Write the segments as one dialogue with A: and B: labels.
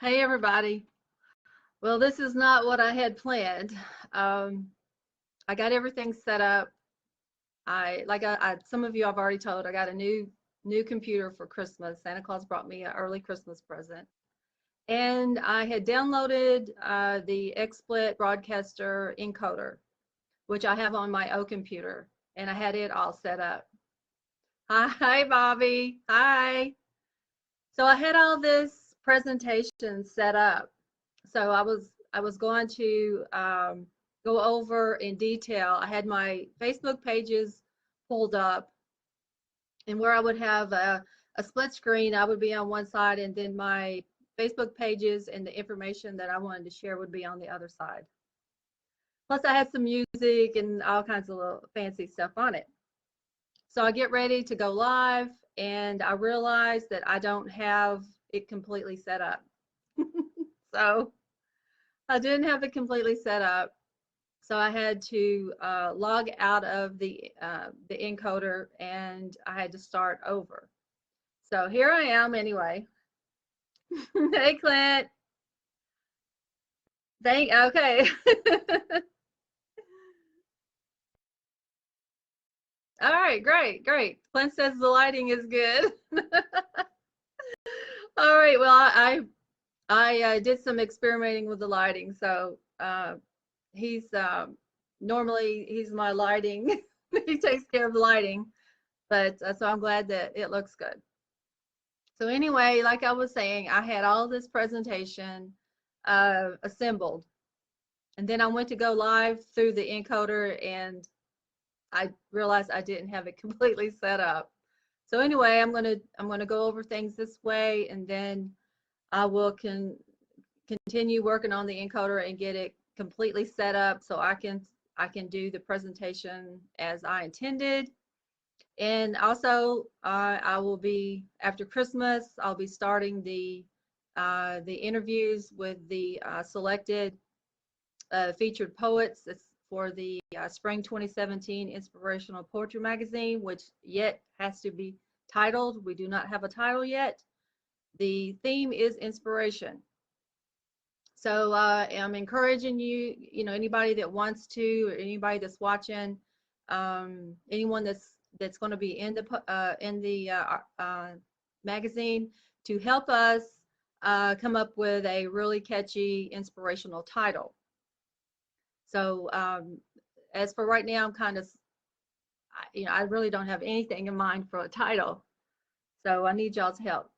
A: Hey, everybody. Well, this is not what I had planned. Um, I got everything set up. Some of you I've already told, I got a new computer for Christmas. Santa Claus brought me an early Christmas present. And I had downloaded the XSplit broadcaster encoder, which I have on my O computer, and I had it all set up. Hi, Bobby. Hi. So I had all this presentation set up. So I was going to go over in detail. I had my Facebook pages pulled up, and where I would have a split screen, I would be on one side, and then my Facebook pages and the information that I wanted to share would be on the other side. Plus, I had some music and all kinds of little fancy stuff on it. So I get ready to go live, and I realize that I don't have it completely set up. So I didn't have it completely set up. So I had to log out of the encoder, and I had to start over. So here I am anyway. Hey, Clint. Okay. All right, great, great. Clint says the lighting is good. All right, well, I did some experimenting with the lighting. So he's normally he's my lighting. He takes care of the lighting, but so I'm glad that it looks good. So anyway, like I was saying, I had all this presentation assembled, and then I went to go live through the encoder, and I realized I didn't have it completely set up. So anyway, I'm gonna go over things this way, and then I will continue working on the encoder and get it completely set up so I can do the presentation as I intended. And also, I will be after Christmas. I'll be starting the interviews with the selected featured poets for the Spring 2017 Inspirational Poetry Magazine, which yet has to be titled. We do not have a title yet. The theme is inspiration. So I'm encouraging you, anybody that wants to, or anybody that's watching, anyone that's going to be in the magazine, to help us come up with a really catchy, inspirational title. So as for right now, I'm kind of, I really don't have anything in mind for a title. So I need y'all's help.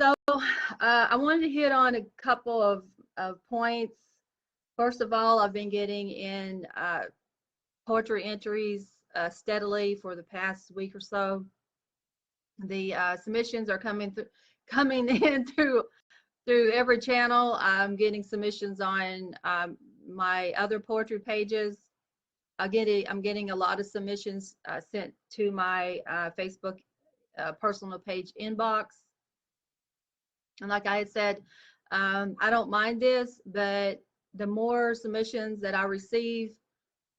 A: So I wanted to hit on a couple of points. First of all, I've been getting in poetry entries steadily for the past week or so. The submissions are coming in through every channel. I'm getting submissions on my other poetry pages. I'm getting a lot of submissions sent to my Facebook personal page inbox. And like I had said, I don't mind this, but the more submissions that I receive,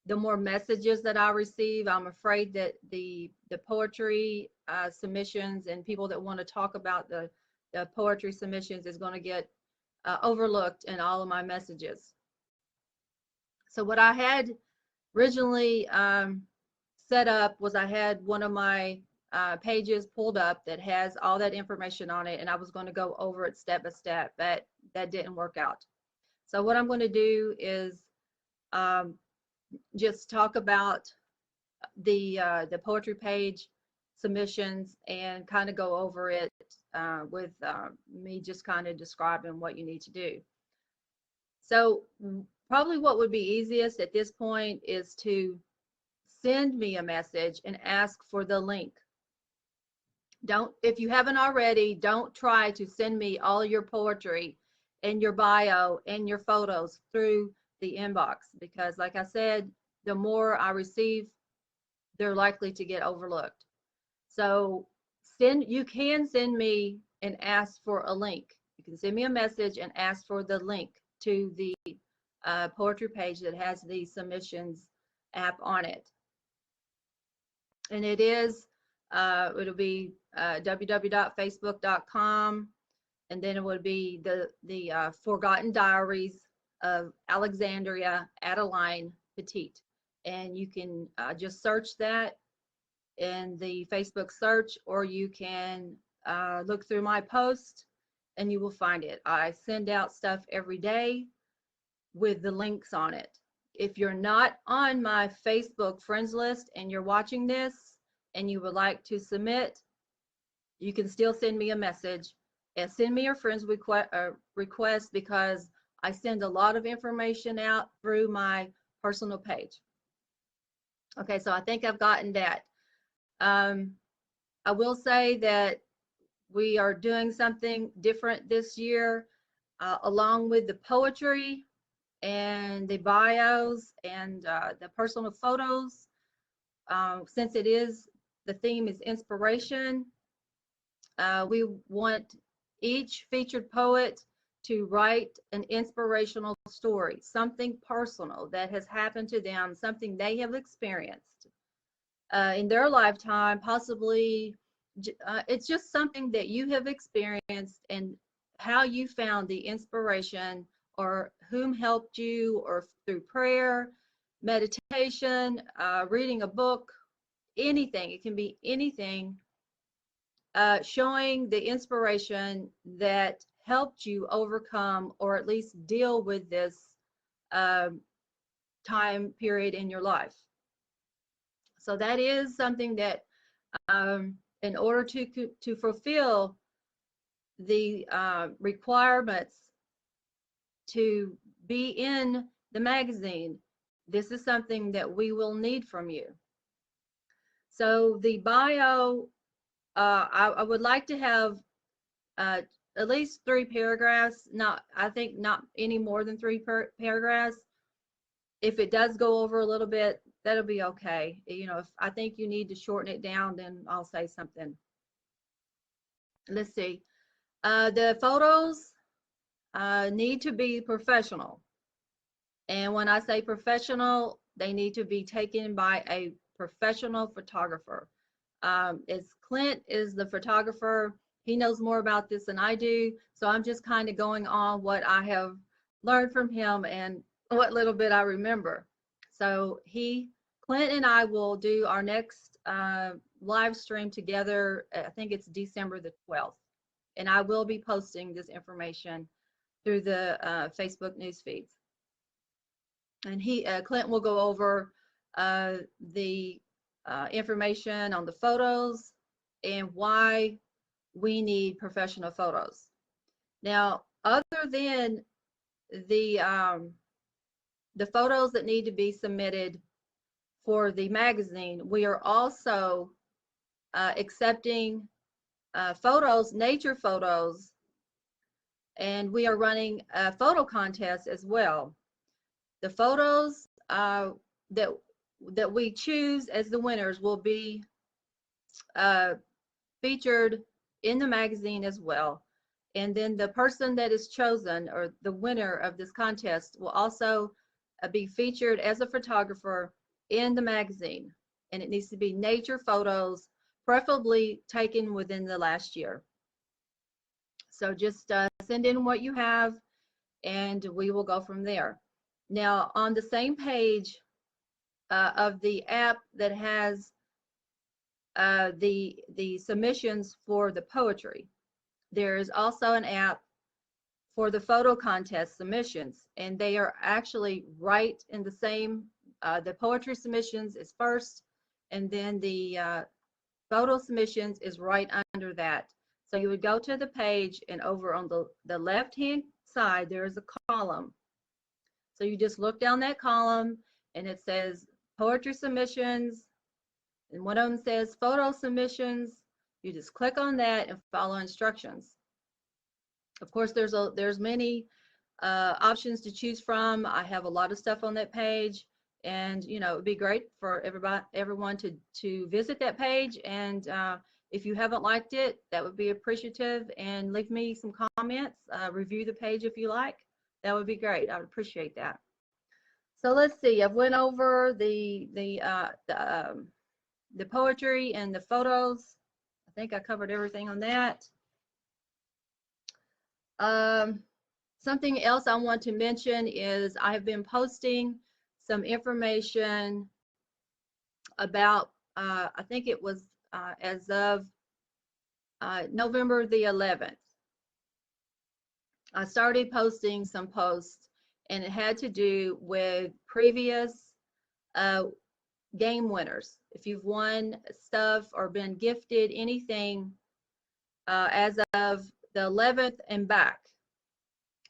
A: the more messages that I receive. I'm afraid that the poetry submissions and people that want to talk about the poetry submissions is going to get overlooked in all of my messages. So what I had originally set up was I had one of my pages pulled up that has all that information on it, and I was going to go over it step by step, but that didn't work out. So what I'm going to do is just talk about the poetry page submissions and kind of go over it with me just kind of describing what you need to do. So probably what would be easiest at this point is to send me a message and ask for the link. If you haven't already, don't try to send me all your poetry and your bio and your photos through the inbox, because like I said, the more I receive, they're likely to get overlooked. So you can send me and ask for a link. You can send me a message and ask for the link to the poetry page that has the submissions app on it. And it is, it'll be www.facebook.com, and then it would be the Forgotten Diaries of Alexandria Adeline Petite. And you can just search that in the Facebook search, or you can look through my post and you will find it. I send out stuff every day with the links on it. If you're not on my Facebook friends list and you're watching this and you would like to submit, you can still send me a message and send me your friends request, because I send a lot of information out through my personal page. Okay, so I think I've gotten that. I will say that we are doing something different this year, along with the poetry and the bios and the personal photos. Since the theme is inspiration, we want each featured poet to write an inspirational story, something personal that has happened to them, something they have experienced in their lifetime, possibly. It's just something that you have experienced and how you found the inspiration, or whom helped you, or through prayer, meditation, reading a book, anything. It can be anything, showing the inspiration that helped you overcome or at least deal with this time period in your life. So that is something that, in order to fulfill the requirements to be in the magazine, this is something that we will need from you. So the bio, I would like to have at least 3 paragraphs. I think not any more than 3 paragraphs. If it does go over a little bit, that'll be okay. You know, if I think you need to shorten it down, then I'll say something. Let's see. The photos need to be professional. And when I say professional, they need to be taken by a professional photographer. As Clint is the photographer, he knows more about this than I do. So I'm just kind of going on what I have learned from him and what little bit I remember. So Clint and I will do our next live stream together. I think it's December the 12th. And I will be posting this information through the Facebook news feeds. And Clint will go over the information on the photos and why we need professional photos. Now, other than the photos that need to be submitted for the magazine, we are also accepting photos, nature photos, and we are running a photo contest as well. The photos that we choose as the winners will be featured in the magazine as well. And then the person that is chosen, or the winner of this contest, will also be featured as a photographer in the magazine. And it needs to be nature photos, preferably taken within the last year. So just send in what you have and we will go from there. Now, on the same page of the app that has the submissions for the poetry, there is also an app for the photo contest submissions, and they are actually right in the same. The poetry submissions is first, and then the photo submissions is right under that. So you would go to the page, and over on the left-hand side, there is a column. So you just look down that column, and it says poetry submissions, and one of them says photo submissions. You just click on that and follow instructions. Of course, there's many options to choose from. I have a lot of stuff on that page, and you know, it would be great for everyone to visit that page. And If you haven't liked it, that would be appreciative, and leave me some comments. Review the page if you like. That would be great. I would appreciate that. So let's see. I've went over the poetry and the photos. I think I covered everything on that. Something else I want to mention is I have been posting some information about, I think it was as of November the 11th. I started posting some posts, and it had to do with previous game winners. If you've won stuff or been gifted anything as of the 11th and back,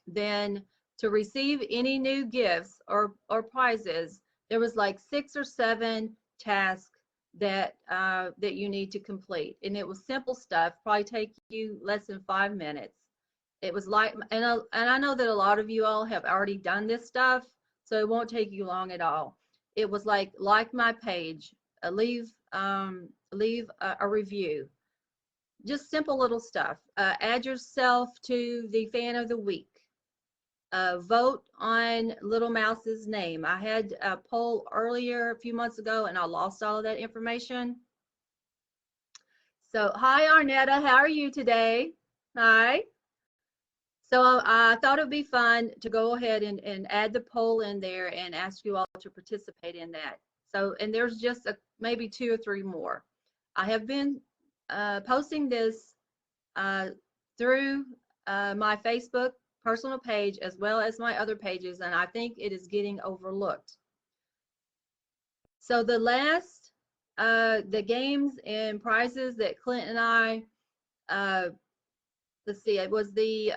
A: then to receive any new gifts or prizes, there was like 6 or 7 tasks that that you need to complete, and it was simple stuff, probably take you less than 5 minutes. It was like, and I know that a lot of you all have already done this stuff, so it won't take you long at all. It was like my page, leave a review, just simple little stuff. Add yourself to the fan of the week. Vote on Little Mouse's name. I had a poll earlier a few months ago, and I lost all of that information. So, hi Arnetta, how are you today? Hi. So I thought it would be fun to go ahead and add the poll in there and ask you all to participate in that. So, and there's just maybe 2 or 3 more. I have been posting this through my Facebook personal page as well as my other pages, and I think it is getting overlooked. So the last, the games and prizes that Clint and I, let's see, it was the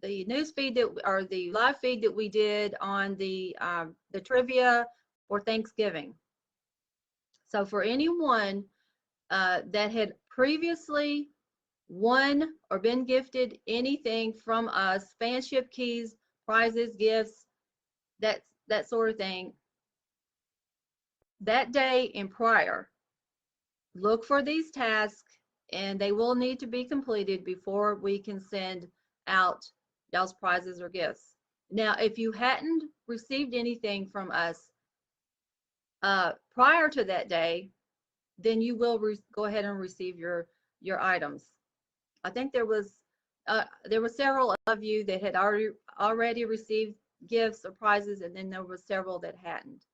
A: news feed that, or the live feed that we did on the trivia for Thanksgiving. So for anyone that had previously won or been gifted anything from us, fanship keys, prizes, gifts, that sort of thing, that day and prior, look for these tasks, and they will need to be completed before we can send out y'all's prizes or gifts. Now, if you hadn't received anything from us prior to that day, then you will go ahead and receive your items. I think there were several of you that had already received gifts or prizes, and then there were several that hadn't.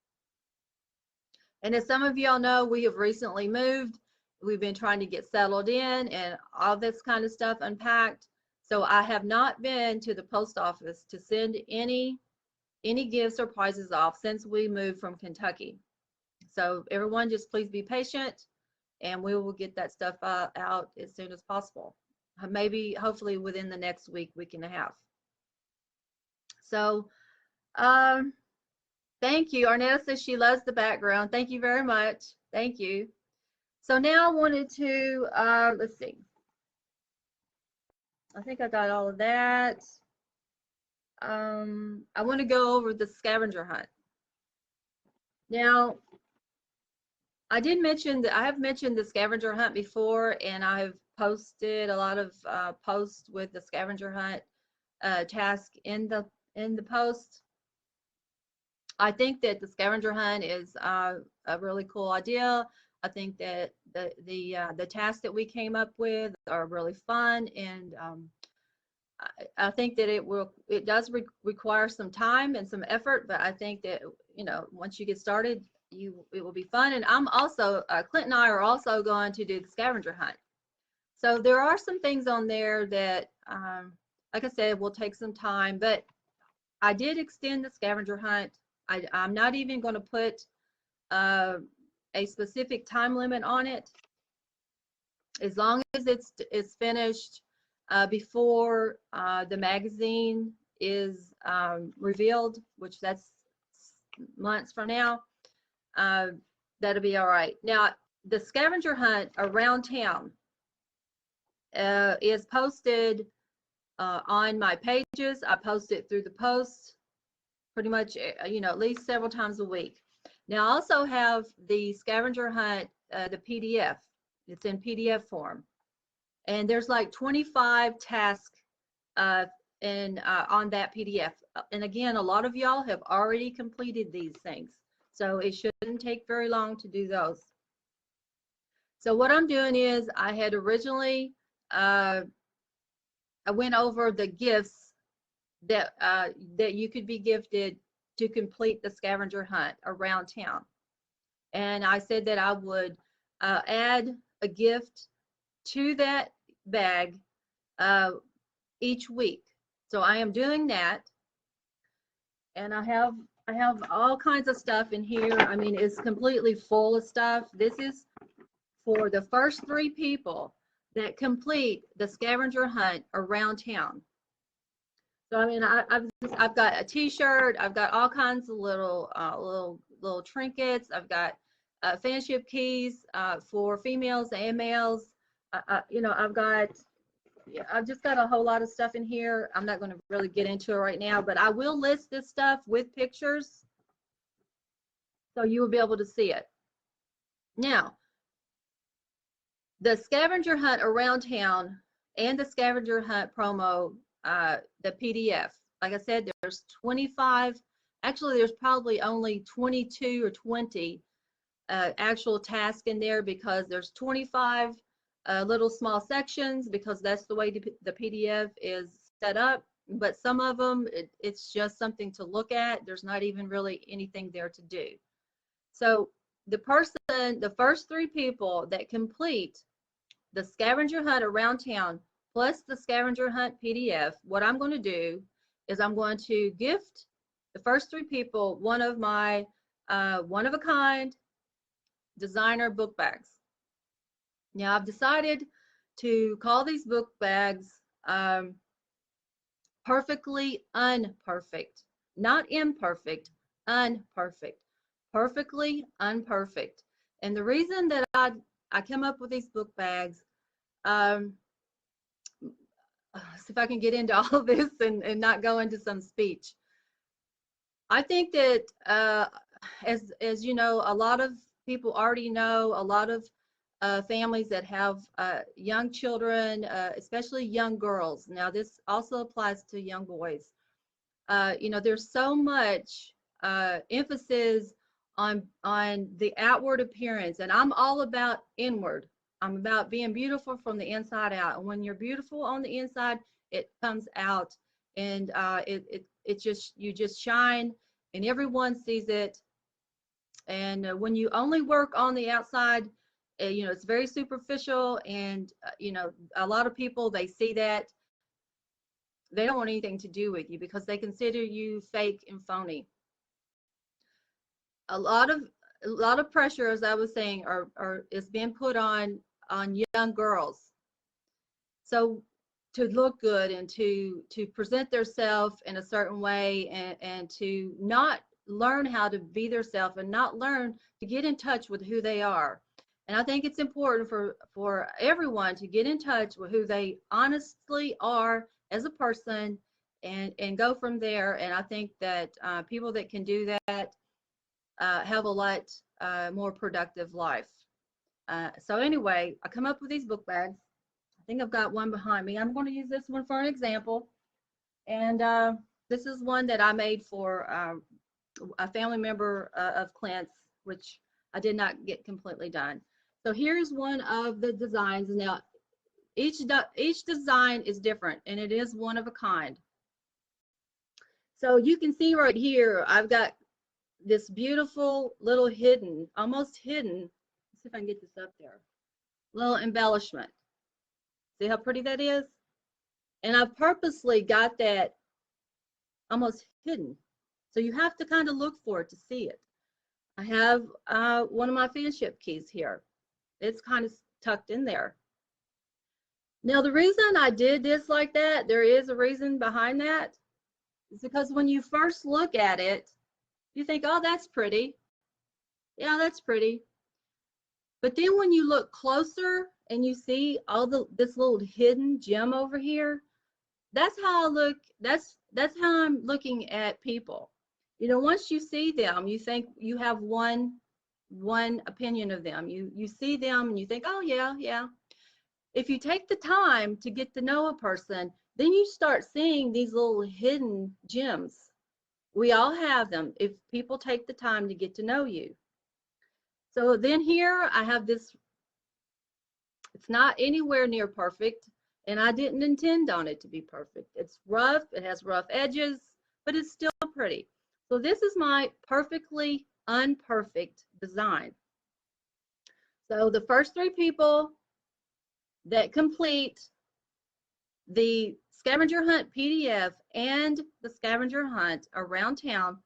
A: And as some of y'all know, we have recently moved. We've been trying to get settled in and all this kind of stuff unpacked. So I have not been to the post office to send any gifts or prizes off since we moved from Kentucky. So everyone just please be patient, and we will get that stuff out as soon as possible. Maybe, hopefully within the next week and a half. So thank you. Arnetta says she loves the background. Thank you very much. Thank you. So now I wanted to, let's see. I think I got all of that. I want to go over the scavenger hunt. Now, I did mention that I have mentioned the scavenger hunt before, and I have posted a lot of posts with the scavenger hunt task in the post. I think that the scavenger hunt is a really cool idea. I think that the tasks that we came up with are really fun, and I think that it does require some time and some effort, but I think that, you know, once you get started, it will be fun. And I'm also Clint and I are also going to do the scavenger hunt. So there are some things on there that, like I said, will take some time, but I did extend the scavenger hunt. I'm not even going to put a specific time limit on it, as long as it's finished before the magazine is revealed, which that's months from now. That'll be all right. Now, the scavenger hunt around town is posted on my pages. I post it through the post pretty much, you know, at least several times a week. Now, I also have the scavenger hunt, the PDF. It's in PDF form. And there's like 25 tasks on that PDF. And again, a lot of y'all have already completed these things. So it shouldn't take very long to do those. So what I'm doing is I had originally, I went over the gifts that you could be gifted to complete the scavenger hunt around town. And I said that I would add a gift to that bag each week. So I am doing that, and I have all kinds of stuff in here. I mean, it's completely full of stuff. This is for the first 3 people that complete the scavenger hunt around town. So I mean, I've got a T-shirt. I've got all kinds of little trinkets. I've got fanship keys for females and males. You know, I've just got a whole lot of stuff in here. I'm not going to really get into it right now, but I will list this stuff with pictures so you will be able to see it. Now, the scavenger hunt around town and the scavenger hunt promo, the PDF, like I said, there's 25. Actually, there's probably only 22 or 20 actual tasks in there, because there's 25 little small sections, because that's the way the PDF is set up. But some of them, it's just something to look at. There's not even really anything there to do. So the first 3 people that complete the scavenger hunt around town plus the scavenger hunt PDF, what I'm going to do is I'm going to gift the first 3 people one of my one-of-a-kind designer book bags. Now I've decided to call these book bags perfectly unperfect, not imperfect, unperfect, perfectly unperfect. And the reason that I come up with these book bags, see if I can get into all of this and not go into some speech. I think that as you know, a lot of people already know, a lot of families that have young children, especially young girls. Now, this also applies to young boys. You know, there's so much emphasis on the outward appearance, and I'm all about inward. I'm about being beautiful from the inside out. And when you're beautiful on the inside, it comes out, and you just shine, and everyone sees it. And when you only work on the outside, you know, it's very superficial, and you know, a lot of people, they see that, they don't want anything to do with you because they consider you fake and phony. A lot of pressure, as I was saying, is being put on young girls. So to look good and to present themselves in a certain way, and to not learn how to be themselves, and not learn to get in touch with who they are. And I think it's important for everyone to get in touch with who they honestly are as a person, and go from there. And I think that people that can do that have a lot more productive life. So anyway, I come up with these book bags. I think I've got one behind me. I'm going to use this one for an example. And this is one that I made for a family member of Clint's, which I did not get completely done. So here's one of the designs. Now, each design is different, and it is one of a kind. So you can see right here, I've got this beautiful little hidden, almost hidden, let's see if I can get this up there, little embellishment. See how pretty that is? And I've purposely got that almost hidden. So you have to kind of look for it to see it. I have one of my fanship keys here. It's kind of tucked in there. Now, the reason I did this like that, there is a reason behind that. It's because when you first look at it, you think, oh, that's pretty. Yeah, that's pretty. But then when you look closer and you see all this little hidden gem over here, that's how I look. That's how I'm looking at people. You know, once you see them, you think you have one one opinion of them. You see them and you think, oh yeah, yeah. If you take the time to get to know a person, then you start seeing these little hidden gems. We all have them if people take the time to get to know you. So then here I have this, it's not anywhere near perfect, and I didn't intend on it to be perfect. It's rough, it has rough edges, but it's still pretty. So this is my perfectly unperfect design. So the first 3 people that complete the scavenger hunt PDF and the scavenger hunt around town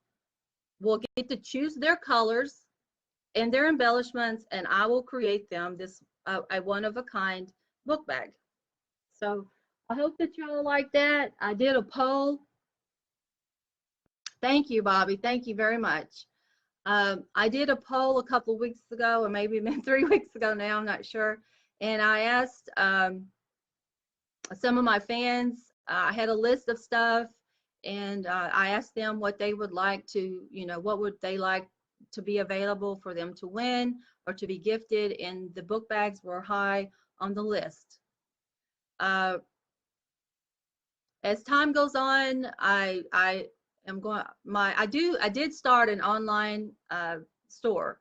A: will get to choose their colors and their embellishments, and I will create them this a one-of-a-kind book bag. So I hope that y'all like that. I did a poll. Thank you, Bobby. Thank you very much. I did a poll a couple weeks ago, or maybe even 3 weeks ago now, I'm not sure. And I asked some of my fans, I had a list of stuff, and I asked them what they would like to, what would they like to be available for them to win or to be gifted, and the book bags were high on the list. As time goes on, I am going, I did start an online store,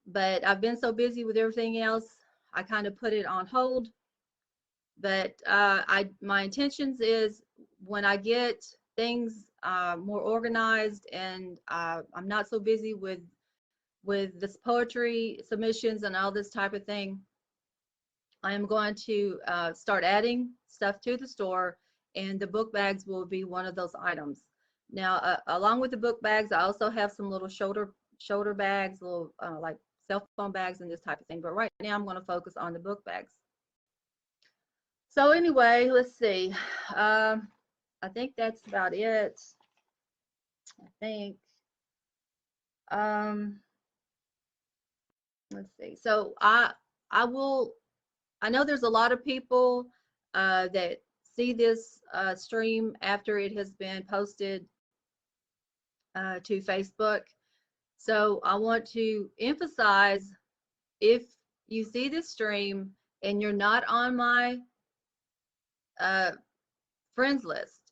A: but I've been so busy with everything else, I kind of put it on hold. But my intentions is when I get things more organized and I'm not so busy with this poetry submissions and all this type of thing, I am going to start adding stuff to the store, and the book bags will be one of those items. Now, along with the book bags, I also have some little shoulder bags, little like cell phone bags and this type of thing. But right now, I'm going to focus on the book bags. So anyway, let's see. I think that's about it. I think. Let's see. So I know there's a lot of people that see this stream after it has been posted to Facebook. So I want to emphasize, if you see this stream and you're not on my friends list,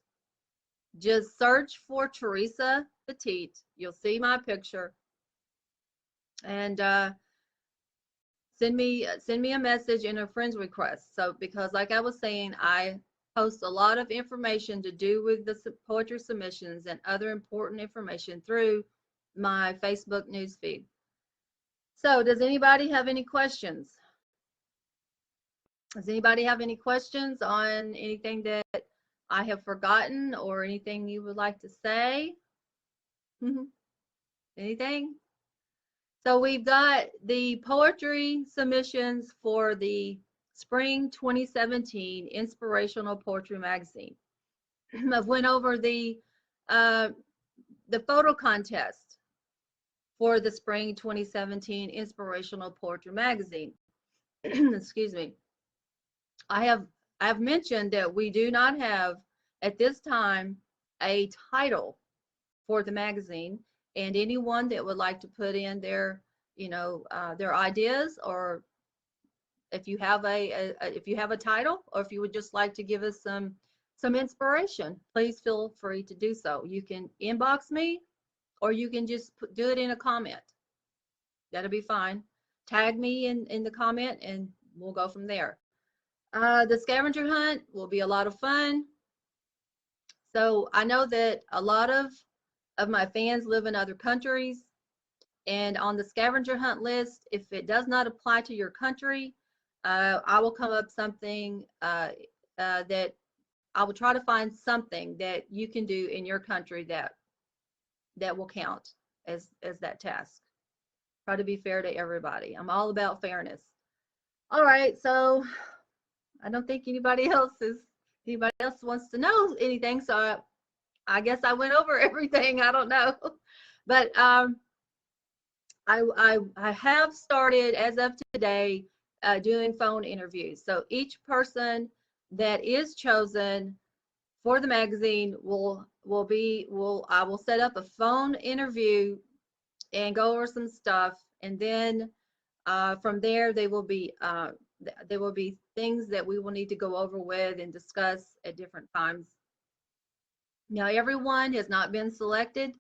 A: just search for Teresa Petite. You'll see my picture, and send me a message in a friends request. So because like I was saying, I post a lot of information to do with the poetry submissions and other important information through my Facebook newsfeed. So does anybody have any questions? Does anybody have any questions on anything that I have forgotten or anything you would like to say? Anything? So we've got the poetry submissions for the Spring 2017 Inspirational Poetry Magazine. I've went over the photo contest for the Spring 2017 Inspirational Poetry Magazine. Excuse me. I've mentioned that we do not have at this time a title for the magazine, and anyone that would like to put in their their ideas, or if you have a title, or if you would just like to give us some inspiration, please feel free to do so. You can inbox me, or you can just do it in a comment. That'll be fine. Tag me in the comment and we'll go from there. The scavenger hunt will be a lot of fun. So I know that a lot of my fans live in other countries, and on the scavenger hunt list, if it does not apply to your country, I will come up something that I will try to find something that you can do in your country that will count as that task. Try to be fair to everybody. I'm all about fairness. All right, so I don't think anybody else wants to know anything, so I guess I went over everything. I don't know, but I have started as of today doing phone interviews. So each person that is chosen for the magazine I will set up a phone interview and go over some stuff, And then from there, there will be things that we will need to go over with and discuss at different times. Now, everyone has not been selected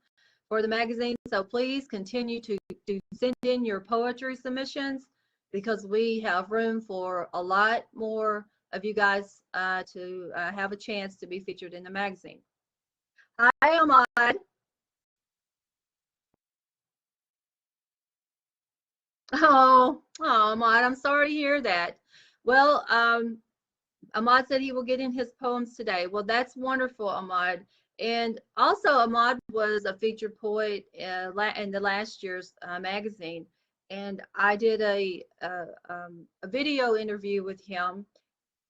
A: for the magazine, so please continue to send in your poetry submissions, because we have room for a lot more of you guys to have a chance to be featured in the magazine. Hi, Ahmad. Ahmad, I'm sorry to hear that. Well, Ahmad said he will get in his poems today. Well, that's wonderful, Ahmad. And also, Ahmad was a featured poet in the last year's magazine. And I did a video interview with him.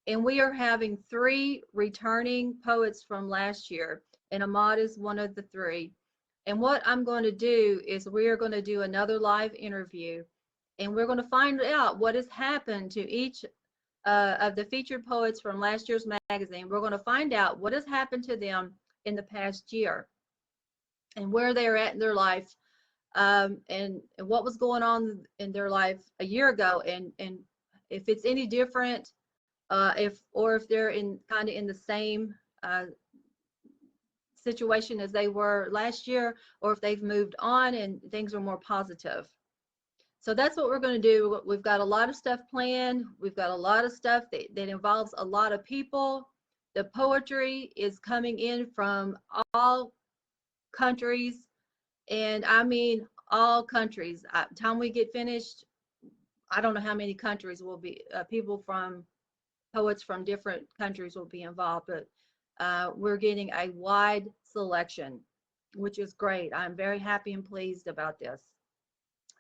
A: And we are having 3 returning poets from last year. And Ahmad is one of the 3. And what I'm going to do is we are going to do another live interview. And we're going to find out what has happened to each of the featured poets from last year's magazine. We're going to find out what has happened to them in the past year and where they're at in their life, and what was going on in their life a year ago, and if it's any different, if they're kind of in the same situation as they were last year, or if they've moved on and things are more positive. So that's what we're going to do. We've got a lot of stuff planned. We've got a lot of stuff that involves a lot of people. The poetry is coming in from all countries, and I mean all countries. Time we get finished, I don't know how many countries will be, poets from different countries will be involved, but we're getting a wide selection, which is great. I'm very happy and pleased about this.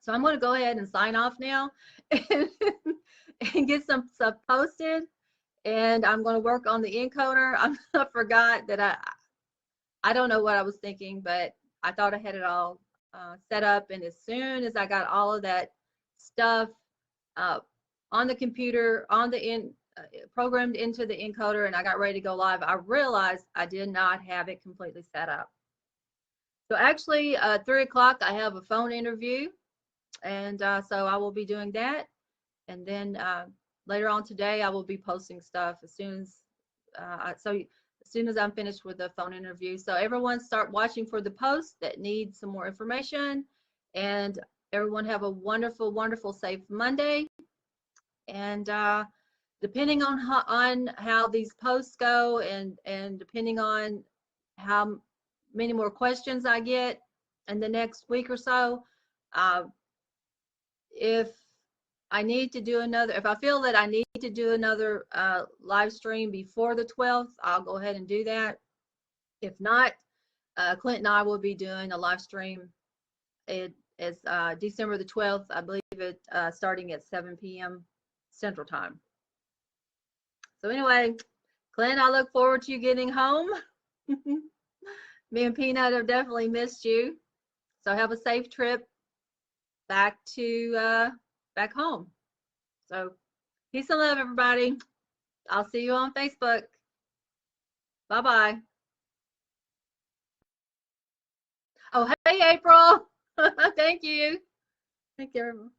A: So I'm going to go ahead and sign off now and get some stuff posted. And I'm going to work on the encoder. I forgot that I don't know what I was thinking, but I thought I had it all set up. And as soon as I got all of that stuff on the computer, programmed into the encoder, and I got ready to go live, I realized I did not have it completely set up. So actually, 3 o'clock, I have a phone interview. And so I will be doing that. And then later on today, I will be posting stuff as soon as I'm finished with the phone interview. So everyone start watching for the posts that need some more information. And everyone have a wonderful, wonderful, safe Monday. And depending on how these posts go, and depending on how many more questions I get in the next week or so, if I need to do another, if I feel that I need to do another live stream before the 12th, I'll go ahead and do that. If not, Clint and I will be doing a live stream. It is December the 12th, I believe it, starting at 7 p.m. Central Time. So anyway, Clint, I look forward to you getting home. Me and Peanut have definitely missed you. So have a safe trip back to back home. So peace and love, everybody. I'll see you on Facebook. Bye-bye. Oh, hey, April. Thank you. Thank you, everyone.